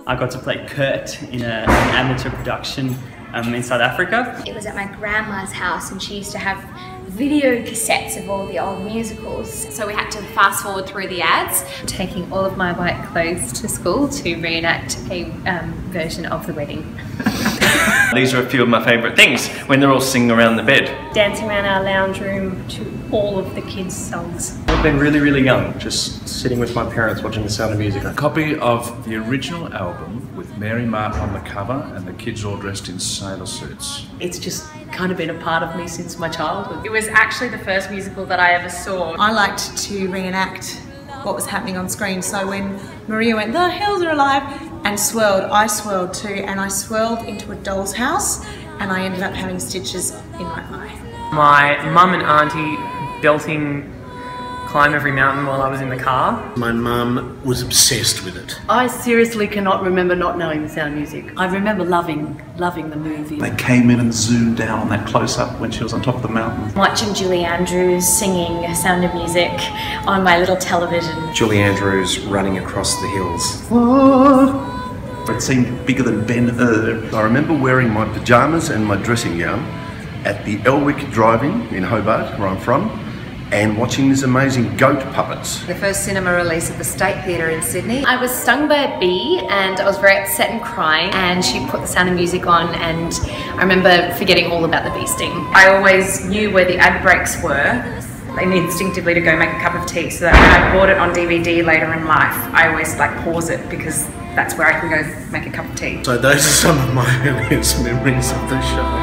I got to play Kurt in an amateur production in South Africa. It was at my grandma's house and she used to have video cassettes of all the old musicals. So we had to fast forward through the ads. Taking all of my white clothes to school to reenact a version of The Wedding. These are a few of my favourite things when they're all singing around the bed. Dancing around our lounge room to all of the kids' songs. I've been really, really young, just sitting with my parents watching The Sound of Music. A copy of the original album with Mary Martin on the cover and the kids all dressed in sailor suits. It's just kind of been a part of me since my childhood. It was actually the first musical that I ever saw. I liked to reenact what was happening on screen, so when Maria went, "The hills are alive," and swirled, I swirled too, and I swirled into a doll's house and I ended up having stitches in my eye. My mum and auntie belting Climb Every Mountain while I was in the car. My mum was obsessed with it. I seriously cannot remember not knowing The Sound of Music. I remember loving the movie. They came in and zoomed down on that close-up when she was on top of the mountain. Watching Julie Andrews singing Sound of Music on my little television. Julie Andrews running across the hills. It seemed bigger than Ben-Hur. I remember wearing my pyjamas and my dressing gown at the Elwick Drive-In in Hobart, where I'm from, and watching these amazing goat puppets. The first cinema release at the State Theatre in Sydney. I was stung by a bee and I was very upset and crying, and she put The Sound of Music on and I remember forgetting all about the bee sting. I always knew where the ad breaks were and instinctively to go make a cup of tea, so that when I bought it on DVD later in life, I always pause it because that's where I can go make a cup of tea. So those are some of my earliest memories of the show.